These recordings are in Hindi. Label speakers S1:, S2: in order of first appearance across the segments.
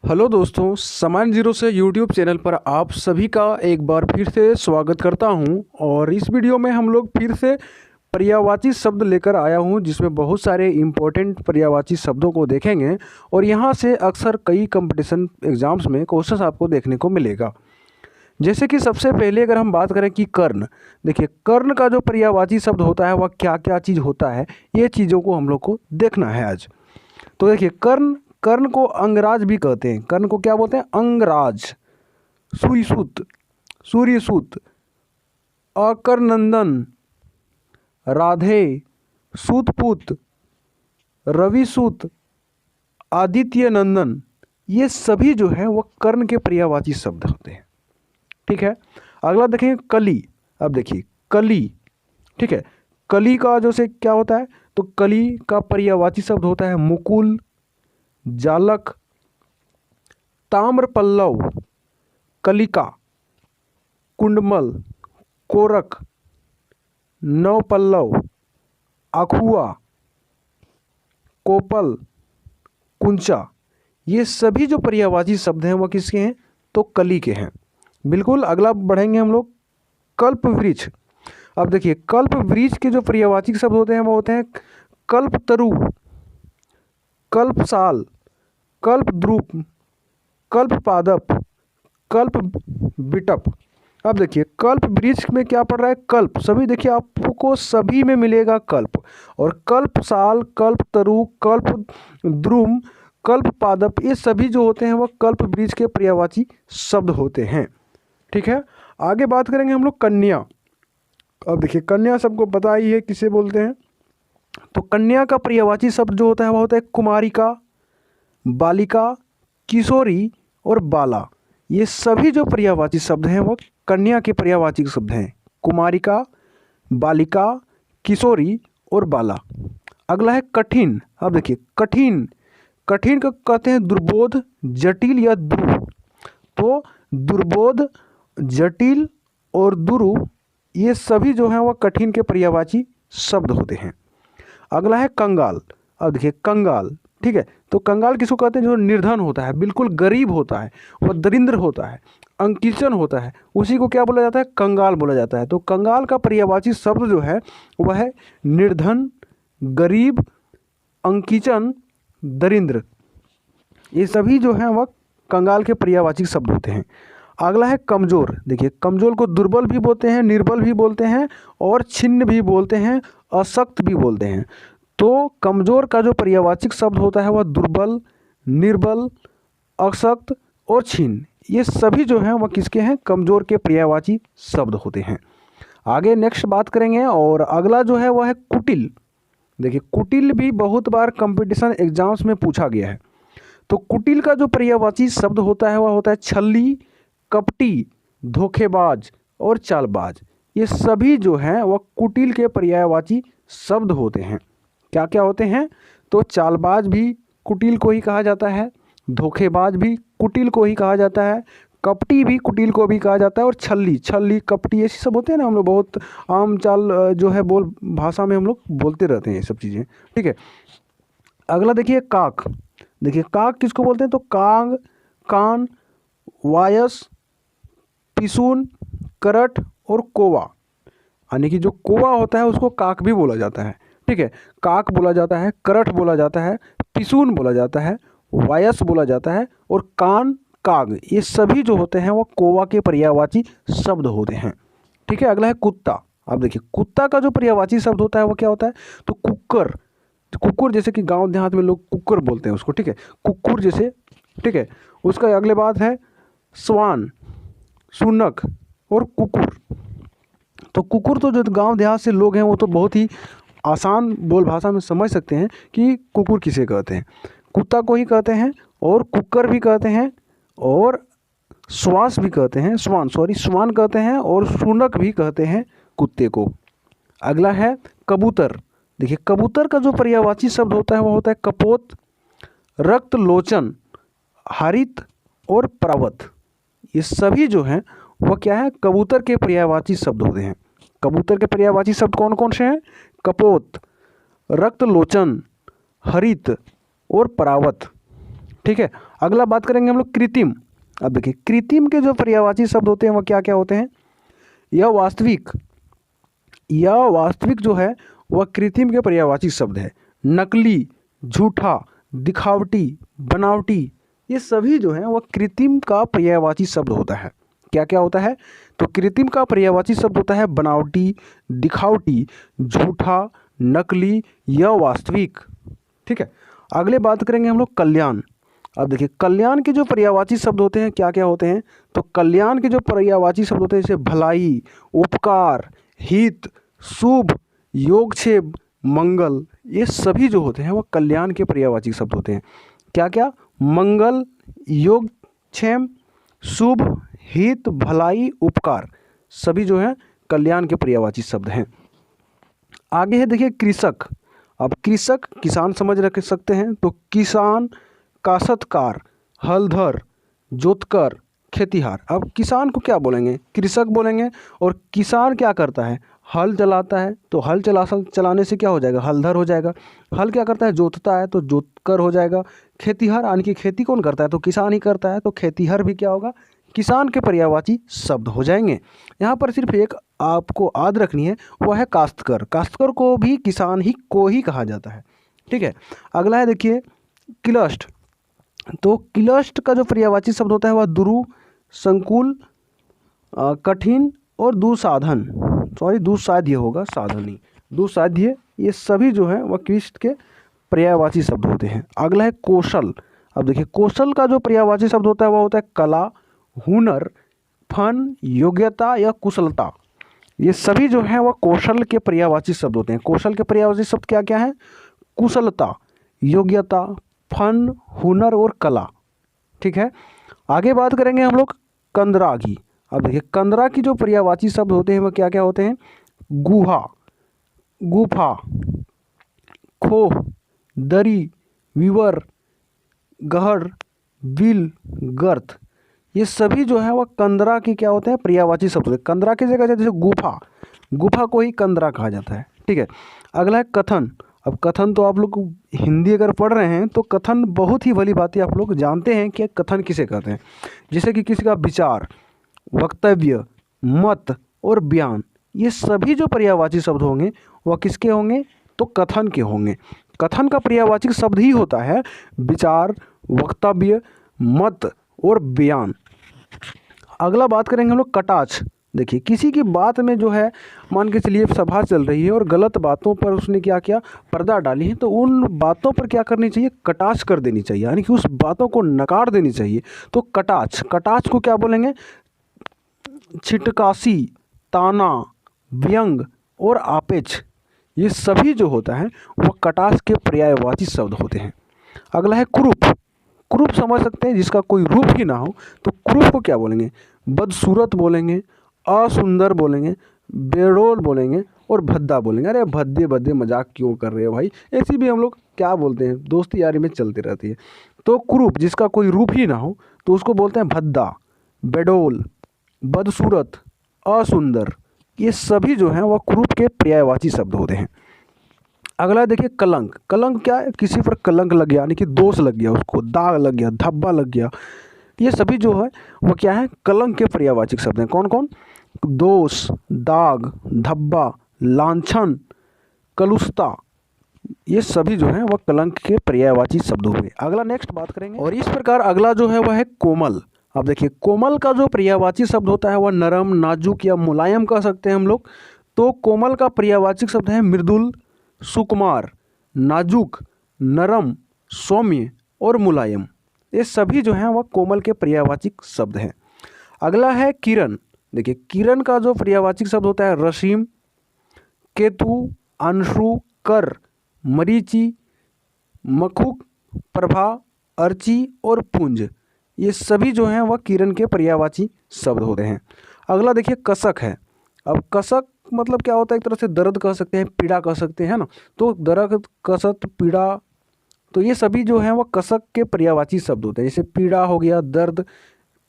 S1: हेलो दोस्तों, सामान जीरो से यूट्यूब चैनल पर आप सभी का एक बार फिर से स्वागत करता हूं। और इस वीडियो में हम लोग फिर से पर्यायवाची शब्द लेकर आया हूं, जिसमें बहुत सारे इम्पोर्टेंट पर्यायवाची शब्दों को देखेंगे। और यहां से अक्सर कई कंपटीशन एग्जाम्स में क्वेश्चन आपको देखने को मिलेगा। जैसे कि सबसे पहले अगर हम बात करें कि कर्ण, देखिए कर्ण का जो पर्यायवाची शब्द होता है वह क्या क्या चीज़ होता है, ये चीज़ों को हम लोग को देखना है आज। तो देखिए कर्ण कर्ण को अंगराज भी कहते हैं। कर्ण को क्या बोलते हैं? अंगराज। सूर्यसूत, सूर्यसूत, अकरनंदन, राधे, सूतपुत, रविसूत, आदित्य नंदन, ये सभी जो है वो कर्ण के पर्यायवाची शब्द होते हैं। ठीक है। अगला देखेंगे कली। अब देखिए कली, ठीक है, कली का जो से क्या होता है, तो कली का पर्यायवाची शब्द होता है मुकुल, जालक, ताम्रपल्लव, कलिका, कुंडमल, कोरक, नवपल्लव, अखुआ, कोपल, कुंचा, ये सभी जो पर्यायवाची शब्द हैं वह किसके हैं? तो कली के हैं। बिल्कुल। अगला बढ़ेंगे हम लोग कल्प वृक्ष। अब देखिए कल्प वृक्ष के जो पर्यायवाची शब्द होते हैं वो होते हैं कल्पतरु, कल्पसाल, कल्पद्रुप, कल्पपादप, कल्प बिटप। अब देखिए कल्प वृक्ष में क्या पड़ रहा है? कल्प। सभी देखिए आपको सभी में मिलेगा कल्प। और कल्पसाल, कल्पतरु, कल्पद्रुम, कल्पपादप, ये सभी जो होते हैं वह कल्प वृक्ष के पर्यायवाची शब्द होते हैं। ठीक है। आगे बात करेंगे हम लोग कन्या। अब देखिए कन्या सबको पता ही है किसे बोलते हैं। तो कन्या का पर्यायवाची शब्द जो होता है वह होता है कुमारिका, बालिका, किशोरी और बाला। ये सभी जो पर्यायवाची शब्द हैं वो कन्या के पर्यायवाची शब्द हैं। कुमारिका, बालिका, किशोरी और बाला। अगला है कठिन। अब देखिए कठिन, कठिन को कहते हैं दुर्बोध, जटिल या दुरु। तो दुर्बोध, जटिल और दुरु, ये सभी जो हैं वह कठिन के पर्यायवाची शब्द होते हैं। अगला है कंगाल। अब देखिए कंगाल, ठीक है, तो कंगाल किसको कहते हैं? जो निर्धन होता है, बिल्कुल गरीब होता है, वह दरिद्र होता है, अंकिचन होता है, उसी को क्या बोला जाता है? कंगाल बोला जाता है। तो कंगाल का पर्यायवाची शब्द जो है वह है निर्धन, गरीब, अंकिचन, दरिद्र। ये सभी जो हैं वह कंगाल के पर्यायवाची शब्द होते हैं। अगला है कमजोर। देखिए कमजोर को दुर्बल भी बोलते हैं, निर्बल भी बोलते हैं और छिन्न भी बोलते हैं, अशक्त भी बोलते हैं। तो कमजोर का जो पर्यायवाची शब्द होता है वह दुर्बल, निर्बल, अशक्त और छिन्न, ये सभी जो हैं वह किसके हैं? कमजोर के पर्यायवाची शब्द होते हैं। आगे नेक्स्ट बात करेंगे और अगला जो है वह है कुटिल। देखिए कुटिल भी बहुत बार कंपटीशन एग्जाम्स में पूछा गया है। तो कुटिल का जो पर्यायवाची शब्द होता है वह होता है छल्ली, कपटी, धोखेबाज और चालबाज। ये सभी जो हैं वह कुटिल के पर्यायवाची शब्द होते हैं। क्या क्या होते हैं? तो चालबाज भी कुटिल को ही कहा जाता है, धोखेबाज भी कुटिल को ही कहा जाता है, कपटी भी कुटिल को भी कहा जाता है, और छल्ली, छल्ली, कपटी, ऐसी सब होते हैं ना, हम लोग बहुत आम चाल जो है बोल भाषा में हम लोग बोलते रहते हैं ये सब चीज़ें। ठीक है। अगला देखिए काक। देखिए काक किसको बोलते हैं? तो कांग, कान, वायस, पिसून, करट और कोवा, यानी कि जो कोवा होता है उसको काक भी बोला जाता है। ठीक है। काक बोला जाता है, करट बोला जाता है, पिसून बोला जाता है, वायस बोला जाता है और कान, काग, ये सभी जो होते हैं वो कोवा के पर्यायवाची शब्द होते हैं। ठीक है। अगला है कुत्ता। अब देखिए कुत्ता का जो पर्यायवाची शब्द होता है वो क्या होता है? तो कुक्कर, कुकुर, जैसे कि गांव देहात में लोग कुक्कर बोलते हैं उसको। ठीक है, कुकुर जैसे। ठीक है। उसका अगले बात है स्वान, सुनक और कुकुर। तो कुकुर तो जो गांव देहात से लोग हैं वो तो बहुत ही आसान बोल भाषा में समझ सकते हैं कि कुकुर किसे कहते हैं। कुत्ता को ही कहते हैं और कुक्कर भी कहते हैं और श्वास भी कहते हैं, स्वान कहते हैं और सुनक भी कहते हैं कुत्ते को। अगला है कबूतर। देखिए कबूतर का जो पर्यायवाची शब्द होता है वो होता है कपोत, रक्त लोचन, हरित और प्रावत। ये सभी जो हैं वह क्या है? कबूतर के पर्यायवाची शब्द होते हैं। कबूतर के पर्यायवाची शब्द कौन कौन से हैं? कपोत, रक्त लोचन, हरित और परावत। ठीक है। अगला बात करेंगे हम लोग कृत्रिम। अब देखिए कृत्रिम के जो पर्यायवाची शब्द होते हैं वह क्या क्या होते हैं। यह वास्तविक जो है वह कृत्रिम के पर्यायवाची शब्द है। नकली, झूठा, दिखावटी, बनावटी, ये सभी जो है वह कृत्रिम का पर्यायवाची शब्द होता है। क्या क्या होता है, तो कृत्रिम का पर्यायवाची शब्द होता है बनावटी, दिखावटी, झूठा, नकली या वास्तविक। ठीक है। अगले बात करेंगे हम लोग कल्याण। अब देखिए कल्याण के जो पर्यायवाची शब्द होते हैं क्या क्या होते हैं, तो कल्याण के जो पर्यायवाची शब्द होते हैं जैसे भलाई, उपकार, हित, शुभ, योगक्षेम, मंगल, ये सभी जो होते हैं वह कल्याण के पर्यायवाची शब्द होते हैं। क्या क्या, मंगल, योगक्षेम, शुभ, हित, भलाई, उपकार, सभी जो है कल्याण के पर्यायवाची शब्द हैं। आगे है देखिए कृषक। अब कृषक किसान समझ रख सकते हैं, तो किसान, काश्तकार, हलधर, जोतकर, खेतिहार। अब किसान को क्या बोलेंगे, कृषक बोलेंगे। और किसान क्या करता है, हल चलाता है, तो हल चलाने से क्या हो जाएगा, हलधर हो जाएगा। हल क्या करता है, जोतता है, तो जोतकर हो जाएगा। खेतिहार यानी कि खेती कौन करता है, तो किसान ही करता है, तो खेतिहर भी क्या होगा, किसान के पर्यायवाची शब्द हो जाएंगे। यहाँ पर सिर्फ एक आपको याद रखनी है, वह है काश्तकर। काश्तकर को भी किसान ही को ही कहा जाता है। ठीक है। अगला है देखिए किलष्ट। तो किलष्ट का जो पर्यायवाची शब्द होता है वह दुरु, संकुल, कठिन और दुस्साध्य होगा, साधन नहीं, दुस्साध्य, ये सभी जो है वह किलष्ट के पर्यायवाची शब्द होते हैं। अगला है कौशल। अब देखिए कौशल का जो पर्यायवाची शब्द होता है वह होता है कला, हुनर, फन, योग्यता या कुशलता। ये सभी जो है वह कौशल के पर्यायवाची शब्द होते हैं। कौशल के पर्यायवाची शब्द क्या क्या है, कुशलता, योग्यता, फन, हुनर और कला। ठीक है। आगे बात करेंगे हम लोग कंदरा की। अब देखिए कंदरा की जो पर्यायवाची शब्द होते हैं वह क्या क्या होते हैं, गुहा, गुफा, खोह, दरी, विवर, गहर, बिल, गर्त, ये सभी जो है वह कंदरा की क्या होते हैं, पर्यायवाची शब्द होते हैं। कंदरा की जगह जैसे गुफा, गुफा को ही कंदरा कहा जाता है। ठीक है। अगला है कथन। अब कथन तो आप लोग हिंदी अगर पढ़ रहे हैं तो कथन बहुत ही भली बात है, आप लोग जानते हैं कि कथन किसे कहते हैं। जैसे कि किसी का विचार, वक्तव्य, मत और बयान, ये सभी जो पर्यायवाची शब्द होंगे वह किसके होंगे, तो कथन के होंगे। कथन का पर्यायवाची शब्द ही होता है विचार, वक्तव्य, मत और बयान। अगला बात करेंगे हम लोग कटाक्ष। देखिए किसी की बात में जो है, मान के चलिए सभा चल रही है और गलत बातों पर उसने क्या किया, पर्दा डाली है, तो उन बातों पर क्या करनी चाहिए, कटाक्ष कर देनी चाहिए, यानी कि उस बातों को नकार देनी चाहिए। तो कटाक्ष, कटाक्ष को क्या बोलेंगे, छिटकासी, ताना, व्यंग और आपेच, ये सभी जो होता है वह कटाक्ष के पर्यायवाची शब्द होते हैं। अगला है कुरूप। कुरूप समझ सकते हैं, जिसका कोई रूप ही ना हो, तो कुरूप को क्या बोलेंगे, बदसूरत बोलेंगे, असुंदर बोलेंगे, बेडौल बोलेंगे और भद्दा बोलेंगे। अरे भद्दे भद्दे मजाक क्यों कर रहे हो भाई, ऐसी भी हम लोग क्या बोलते हैं, दोस्ती यारी में चलती रहती है। तो कुरूप जिसका कोई रूप ही ना हो तो उसको बोलते हैं भद्दा, बेडौल, बदसूरत, असुंदर, ये सभी जो हैं वह कुरूप के पर्यायवाची शब्द होते हैं। अगला देखिए कलंक। कलंक क्या है, किसी पर कलंक लग गया, यानी कि दोष लग गया, उसको दाग लग गया, धब्बा लग गया, ये सभी जो है वो क्या है, कलंक के पर्यायवाची शब्द हैं। कौन कौन, दोष, दाग, धब्बा, लांछन, कलुषता, ये सभी जो है वह कलंक के पर्यायवाची शब्द हुए। अगला नेक्स्ट बात करेंगे, और इस प्रकार अगला जो है वह है कोमल। अब देखिए कोमल का जो पर्यायवाची शब्द होता है वह नरम, नाजुक या मुलायम कह सकते हैं हम लोग। तो कोमल का पर्यायवाची शब्द है मृदुल, सुकुमार, नाजुक, नरम, सौम्य और मुलायम, ये सभी जो हैं वह कोमल के पर्यायवाची शब्द हैं। अगला है किरण। देखिए किरण का जो पर्यायवाची शब्द होता है रसीम, केतु, अंशु, कर, मरीचि, मखुक, प्रभा, अर्ची और पुंज, ये सभी जो हैं वह किरण के पर्यायवाची शब्द होते हैं। अगला देखिए कसक है। अब कसक मतलब क्या होता है, एक तरह से दर्द कह सकते हैं, पीड़ा कह सकते हैं ना, तो दर्द, कसक, पीड़ा, तो ये सभी जो हैं वह कसक के पर्यायवाची शब्द होते हैं। जैसे पीड़ा हो गया, दर्द,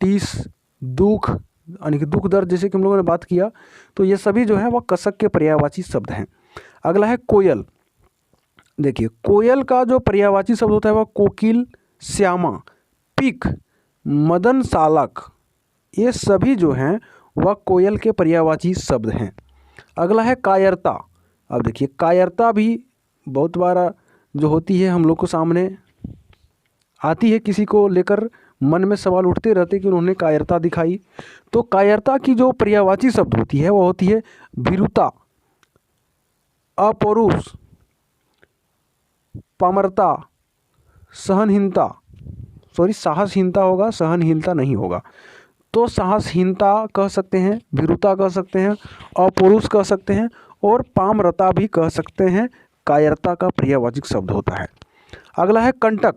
S1: टीस, दुख, यानी कि दुख दर्द, जैसे कि हम लोगों ने बात किया, तो ये सभी जो है वह कसक के पर्यायवाची शब्द हैं। अगला है कोयल। देखिए कोयल का जो पर्यायवाची शब्द होता है वह कोकिल, श्यामा, पीक, मदन सालक, ये सभी जो हैं वह कोयल के पर्यायवाची शब्द हैं। अगला है कायरता। अब देखिए कायरता भी बहुत बार जो होती है हम लोग को सामने आती है, किसी को लेकर मन में सवाल उठते रहते कि उन्होंने कायरता दिखाई। तो कायरता की जो पर्यायवाची शब्द होती है वह होती है भीरुता, अपौरुष, पामरता, सहनहीनता, साहसहीनता होगा, सहनहीनता नहीं होगा। तो साहसहीनता कह सकते हैं, भीरुता कह सकते हैं, अपौरुष कह सकते हैं और पामरता भी कह सकते हैं। कायरता का पर्यायवाची शब्द होता है। अगला है कंटक।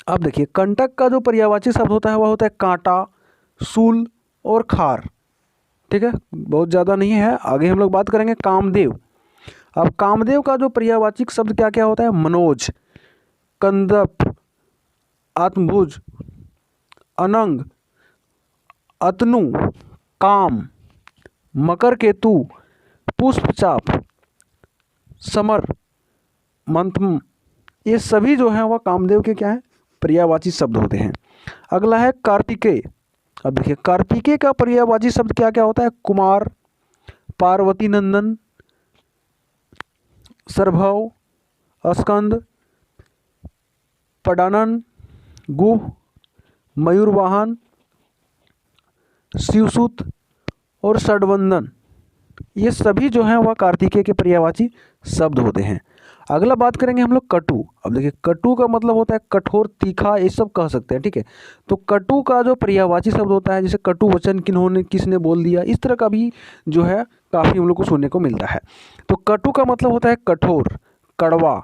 S1: अब देखिए कंटक का जो पर्यायवाची शब्द होता है वह होता है कांटा, सूल और खार। ठीक है, बहुत ज़्यादा नहीं है। आगे हम लोग बात करेंगे कामदेव। अब कामदेव का जो पर्यायवाची शब्द क्या क्या होता है? मनोज, कंदप, आत्मभुज, अनंग, अतनु, काम, मकर केतु, पुष्पचाप, समर, मंथम, ये सभी जो हैं वह कामदेव के क्या हैं? पर्यायवाची शब्द होते हैं। अगला है कार्तिकेय। अब देखिए कार्तिकेय का पर्यायवाची शब्द क्या क्या होता है? कुमार, पार्वती नंदन, सर्भव, स्कंद, पडानन, गुह, मयूरवाहन, शिवसुत और षडवंदन, ये सभी जो हैं वह कार्तिकेय के पर्यायवाची शब्द होते हैं। अगला बात करेंगे हम लोग कटु। अब देखिए कटु का मतलब होता है कठोर, तीखा, ये सब कह सकते हैं। ठीक है, तो कटु का जो पर्यायवाची शब्द होता है, जैसे कटु वचन किसने बोल दिया, इस तरह का भी जो है काफ़ी हम लोग को सुनने को मिलता है। तो कटु का मतलब होता है कठोर, कड़वा,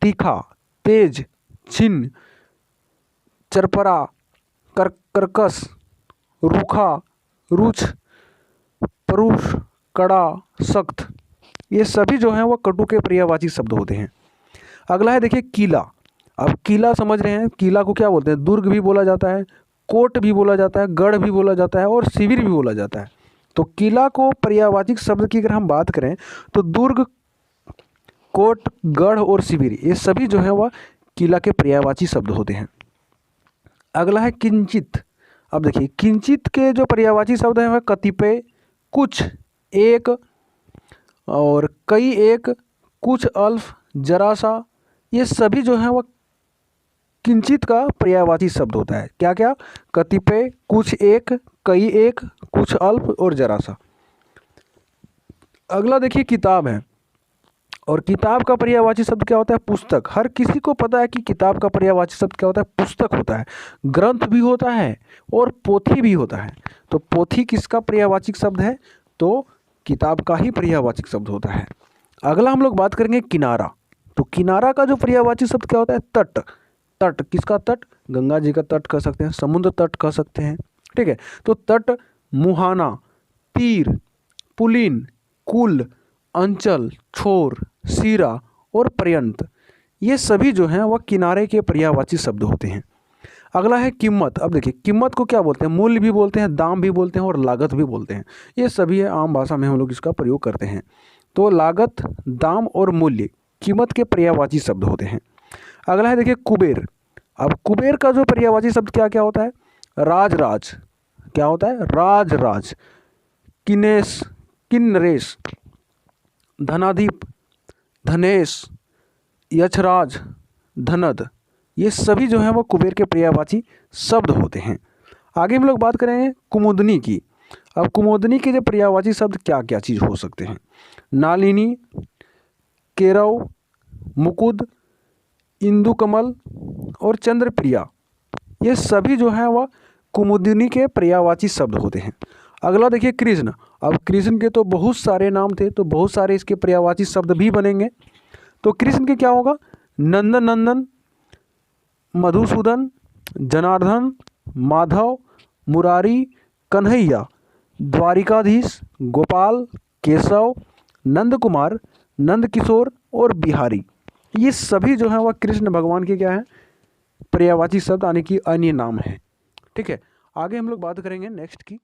S1: तीखा, तेज, छिन्न, चरपरा, कर्कश, रूखा, रुच, परुष, कड़ा, सख्त, ये सभी जो हैं वह कटु के पर्यायवाची शब्द होते हैं। अगला है देखिए किला। अब किला समझ रहे हैं, किला को क्या बोलते हैं? दुर्ग भी बोला जाता है, कोट भी बोला जाता है, गढ़ भी बोला जाता है और शिविर भी बोला जाता है। तो किला को पर्यायवाची शब्द की अगर हम बात करें तो दुर्ग, कोट, गढ़ और शिविर, ये सभी जो है वह किला के पर्यायवाची शब्द होते हैं। अगला है किंचित। अब देखिए किंचित के जो पर्यायवाची शब्द हैं वह कतिपय, कुछ, एक और कई, एक, कुछ, अल्प, जरा सा, ये सभी जो हैं वह किंचित का पर्यायवाची शब्द होता है। क्या क्या? कतिपय, कुछ, एक, कई, एक, कुछ, अल्प और जरा सा। अगला देखिए किताब है, और किताब का पर्यायवाची शब्द क्या होता है? पुस्तक। हर किसी को पता है कि किताब का पर्यायवाची शब्द क्या होता है? पुस्तक होता है। ग्रंथ भी होता है और पोथी भी होता है। तो पोथी किसका पर्यायवाची शब्द है? तो किताब का ही पर्यायवाची शब्द होता है। अगला हम लोग बात करेंगे किनारा। तो किनारा का जो पर्यायवाची शब्द क्या होता है? तट। तट किसका तट? गंगा जी का तट कह सकते हैं, समुद्र तट कह सकते हैं। ठीक है, तो तट, मुहाना, तीर, पुलिन, कुल, अंचल, छोर, सिरा और पर्यंत, ये सभी जो हैं वह किनारे के पर्यायवाची शब्द होते हैं। अगला है कीमत। अब देखिए कीमत को क्या बोलते हैं? मूल्य भी बोलते हैं, दाम भी बोलते हैं और लागत भी बोलते हैं। ये सभी आम भाषा में हम लोग इसका प्रयोग करते हैं। तो लागत, दाम और मूल्य कीमत के पर्यायवाची शब्द होते हैं। अगला है देखिए कुबेर। अब कुबेर का जो पर्यायवाची शब्द क्या क्या होता है? राज, क्या होता है? राज, किनेश, किन्नरेश, धनाधिप, धनेश, यक्षराज, धनद, ये सभी जो हैं वो कुबेर के पर्यायवाची शब्द होते हैं। आगे हम लोग बात करेंगे कुमुदनी की। अब कुमुदनी के जो पर्यायवाची शब्द क्या क्या चीज़ हो सकते हैं? नालिनी, केरव, मुकुद, इंदुकमल और चंद्रप्रिया, ये सभी जो हैं वह कुमुदनी के पर्यायवाची शब्द होते हैं। अगला देखिए कृष्ण। अब कृष्ण के तो बहुत सारे नाम थे, तो बहुत सारे इसके पर्यायवाची शब्द भी बनेंगे। तो कृष्ण के क्या होगा? नंदन नंदन, मधुसूदन, जनार्दन, माधव, मुरारी, कन्हैया, द्वारिकाधीश, गोपाल, केशव, नंद कुमार, नंद किशोर और बिहारी, ये सभी जो हैं वह कृष्ण भगवान के क्या हैं? पर्यायवाची शब्द, यानी कि अन्य नाम है। ठीक है, आगे हम लोग बात करेंगे नेक्स्ट की।